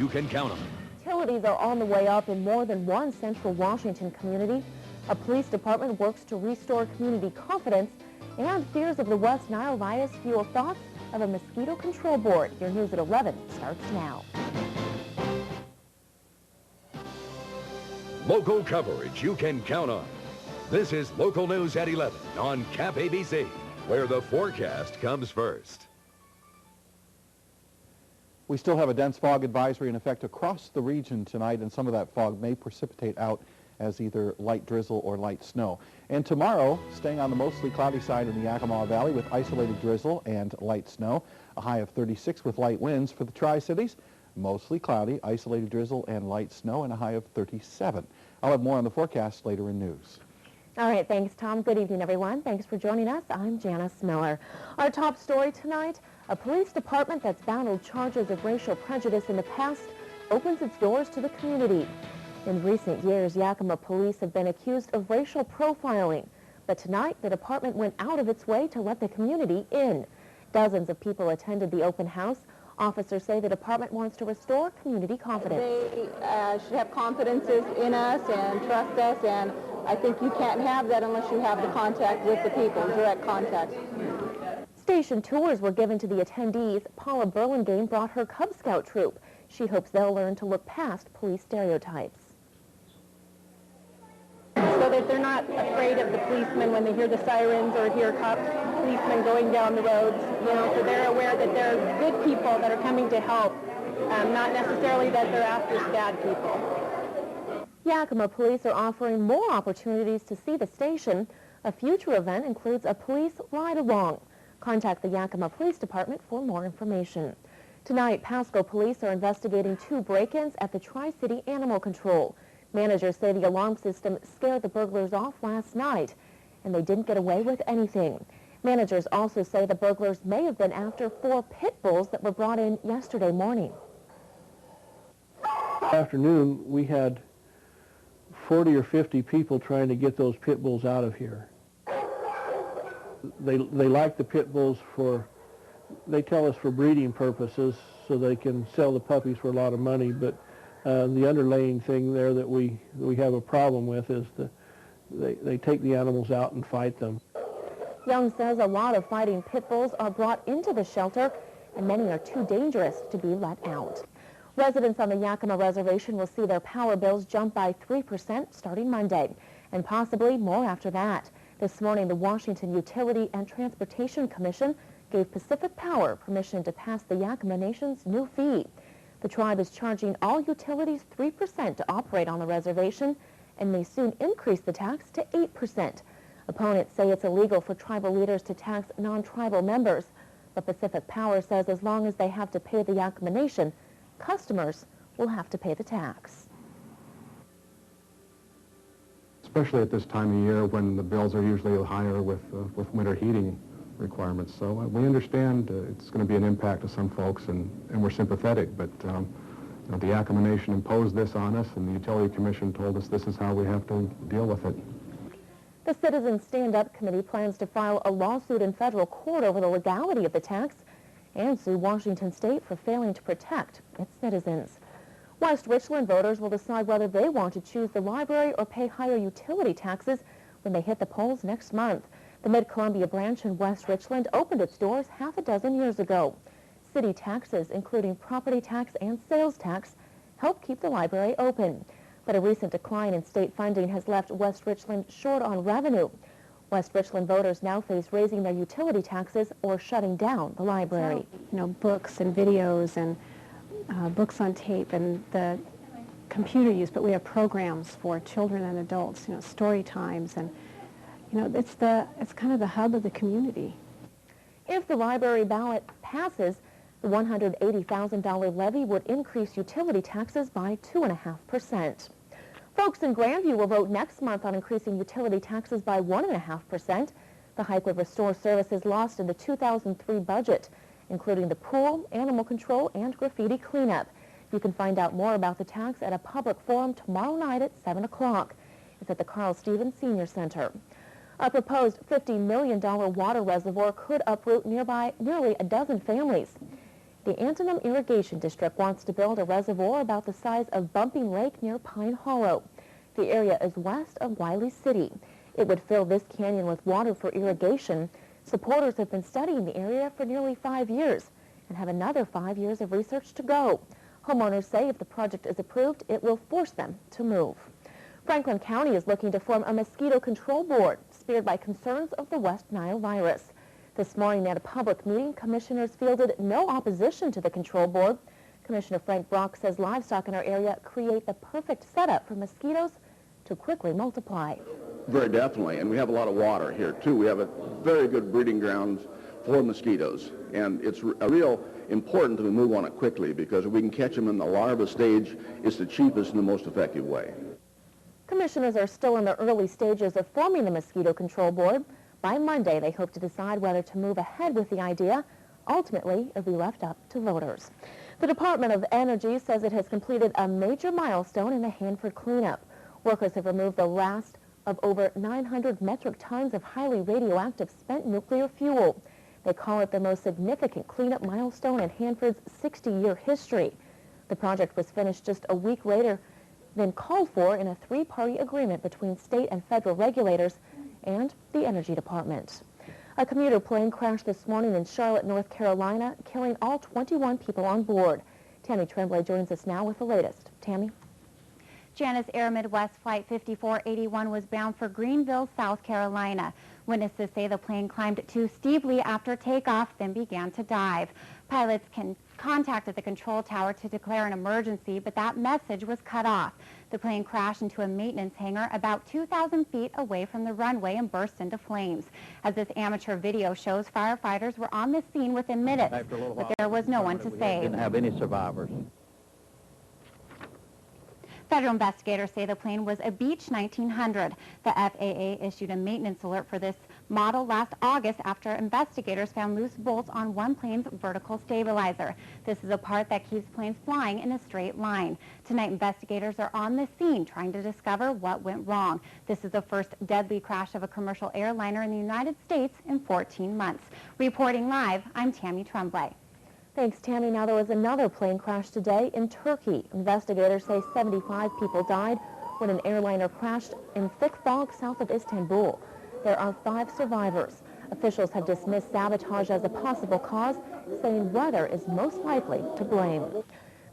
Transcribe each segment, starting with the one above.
you can count on. Utilities are on the way up in more than one central Washington community. A police department works to restore community confidence, and fears of the West Nile virus fuel thoughts of a mosquito control board. Your News at 11 starts now. Local coverage you can count on. This is Local News at 11 on KAPP ABC, where the forecast comes first. We still have a dense fog advisory in effect across the region tonight, and some of that fog may precipitate out as either light drizzle or light snow. And tomorrow, staying on the mostly cloudy side in the Yakima Valley with isolated drizzle and light snow, a high of 36 with light winds for the Tri-Cities. Mostly cloudy, isolated drizzle and light snow, and a high of 37. I'll have more on the forecast later in news. All right, thanks, Tom. Good evening, everyone. Thanks for joining us. I'm Janice Miller. Our top story tonight, a police department that's battled charges of racial prejudice in the past opens its doors to the community. In recent years, Yakima police have been accused of racial profiling, but tonight the department went out of its way to let the community in. Dozens of people attended the open house. Officers say the department wants to restore community confidence. They should have confidences in us and trust us, and I think you can't have that unless you have the contact with the people, direct contact. Station tours were given to the attendees. Paula Burlingame brought her Cub Scout troop. She hopes they'll learn to look past police stereotypes. So that they're not afraid of the policemen when they hear the sirens or hear policemen going down the roads, so they're aware that there are good people that are coming to help, not necessarily that they're after bad people. Yakima police are offering more opportunities to see the station. A future event includes a police ride-along. Contact the Yakima Police Department for more information. Tonight, Pasco police are investigating 2 break-ins at the Tri-City Animal Control. Managers say the alarm system scared the burglars off last night, and they didn't get away with anything. Managers also say the burglars may have been after 4 pit bulls that were brought in yesterday morning. Afternoon, we had 40 or 50 people trying to get those pit bulls out of here. They like the pit bulls they tell us for breeding purposes, so they can sell the puppies for a lot of money, but the underlying thing there that we have a problem with is they take the animals out and fight them. Young says a lot of fighting pit bulls are brought into the shelter, and many are too dangerous to be let out. Residents on the Yakima Reservation will see their power bills jump by 3% starting Monday, and possibly more after that. This morning, the Washington Utility and Transportation Commission gave Pacific Power permission to pass the Yakima Nation's new fee. The tribe is charging all utilities 3% to operate on the reservation and may soon increase the tax to 8%. Opponents say it's illegal for tribal leaders to tax non-tribal members, but Pacific Power says as long as they have to pay the Yakima Nation, customers will have to pay the tax. Especially at this time of year when the bills are usually higher with winter heating requirements. So we understand it's going to be an impact to some folks, and we're sympathetic, but the Yakima Nation imposed this on us, and the Utility Commission told us this is how we have to deal with it. The Citizens Stand-Up Committee plans to file a lawsuit in federal court over the legality of the tax and sue Washington State for failing to protect its citizens. West Richland voters will decide whether they want to choose the library or pay higher utility taxes when they hit the polls next month. The Mid-Columbia branch in West Richland opened its doors half a dozen years ago. City taxes, including property tax and sales tax, help keep the library open. But a recent decline in state funding has left West Richland short on revenue. West Richland voters now face raising their utility taxes or shutting down the library. So, books and videos and books on tape and the computer use, but we have programs for children and adults, story times, and it's kind of the hub of the community. If the library ballot passes, the $180,000 levy would increase utility taxes by 2.5%. Folks in Grandview will vote next month on increasing utility taxes by 1.5%. The hike would restore services lost in the 2003 budget, including the pool, animal control, and graffiti cleanup. You can find out more about the tax at a public forum tomorrow night at 7 o'clock. It's at the Carl Stevens Senior Center. A proposed $50 million water reservoir could uproot nearby nearly a dozen families. The Antonum Irrigation District wants to build a reservoir about the size of Bumping Lake near Pine Hollow. The area is west of Wiley City. It would fill this canyon with water for irrigation. Supporters have been studying the area for nearly 5 years and have another 5 years of research to go. Homeowners say if the project is approved, it will force them to move. Franklin County is looking to form a mosquito control board, speared by concerns of the West Nile virus. This morning at a public meeting, commissioners fielded no opposition to the control board. Commissioner Frank Brock says livestock in our area create the perfect setup for mosquitoes to quickly multiply. Very definitely, and we have a lot of water here too. We have a very good breeding grounds for mosquitoes, and it's a real important that we move on it quickly, because if we can catch them in the larva stage, it's the cheapest and the most effective way. Commissioners are still in the early stages of forming the mosquito control board. By Monday, they hope to decide whether to move ahead with the idea. Ultimately, it'll be left up to voters. The Department of Energy says it has completed a major milestone in the Hanford cleanup. Workers have removed the last of over 900 metric tons of highly radioactive spent nuclear fuel. They call it the most significant cleanup milestone in Hanford's 60-year history. The project was finished just a week later than called for in a three-party agreement between state and federal regulators and the Energy Department. A commuter plane crashed this morning in Charlotte, North Carolina, killing all 21 people on board. Tammy Tremblay joins us now with the latest. Tammy? Janice Air Midwest Flight 5481 was bound for Greenville, South Carolina. Witnesses say the plane climbed too steeply after takeoff, then began to dive. Pilots contacted the control tower to declare an emergency, but that message was cut off. The plane crashed into a maintenance hangar about 2,000 feet away from the runway and burst into flames. As this amateur video shows, firefighters were on the scene within minutes, but there was no one to save. Didn't have any survivors. Federal investigators say the plane was a Beech 1900. The FAA issued a maintenance alert for this model last August after investigators found loose bolts on one plane's vertical stabilizer. This is a part that keeps planes flying in a straight line. Tonight, investigators are on the scene trying to discover what went wrong. This is the first deadly crash of a commercial airliner in the United States in 14 months. Reporting live, I'm Tammy Tremblay. Thanks, Tammy. Now, there was another plane crash today in Turkey. Investigators say 75 people died when an airliner crashed in thick fog south of Istanbul. There are 5 survivors. Officials have dismissed sabotage as a possible cause, saying weather is most likely to blame.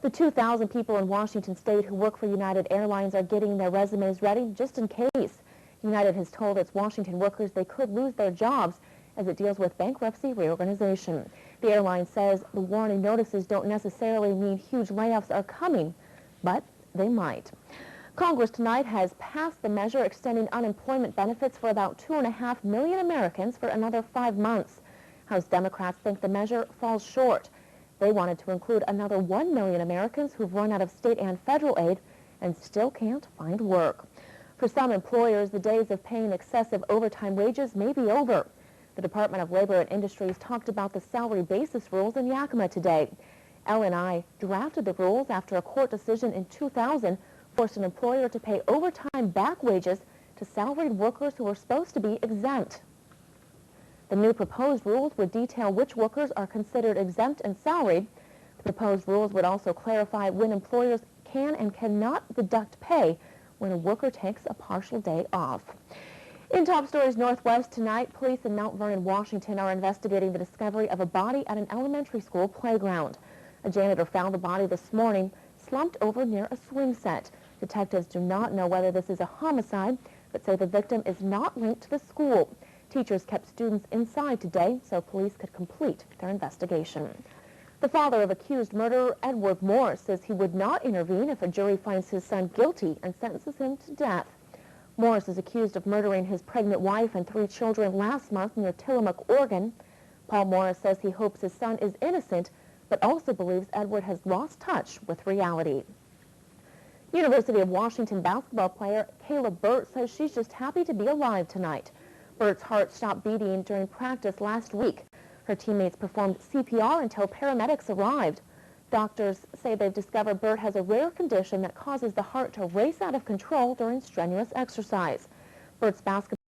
The 2,000 people in Washington state who work for United Airlines are getting their resumes ready just in case. United has told its Washington workers they could lose their jobs as it deals with bankruptcy reorganization. The airline says the warning notices don't necessarily mean huge layoffs are coming, but they might. Congress tonight has passed the measure extending unemployment benefits for about 2.5 million Americans for another 5 months. House Democrats think the measure falls short. They wanted to include another 1 million Americans who've run out of state and federal aid and still can't find work. For some employers, the days of paying excessive overtime wages may be over. The Department of Labor and Industries talked about the salary basis rules in Yakima today. L&I drafted the rules after a court decision in 2000 forced an employer to pay overtime back wages to salaried workers who were supposed to be exempt. The new proposed rules would detail which workers are considered exempt and salaried. The proposed rules would also clarify when employers can and cannot deduct pay when a worker takes a partial day off. In Top Stories Northwest tonight, police in Mount Vernon, Washington are investigating the discovery of a body at an elementary school playground. A janitor found the body this morning slumped over near a swing set. Detectives do not know whether this is a homicide, but say the victim is not linked to the school. Teachers kept students inside today so police could complete their investigation. The father of accused murderer Edward Morris says he would not intervene if a jury finds his son guilty and sentences him to death. Morris is accused of murdering his pregnant wife and 3 children last month near Tillamook, Oregon. Paul Morris says he hopes his son is innocent, but also believes Edward has lost touch with reality. University of Washington basketball player Kayla Burt says she's just happy to be alive tonight. Burt's heart stopped beating during practice last week. Her teammates performed CPR until paramedics arrived. Doctors say they've discovered Burt has a rare condition that causes the heart to race out of control during strenuous exercise. Burt's basketball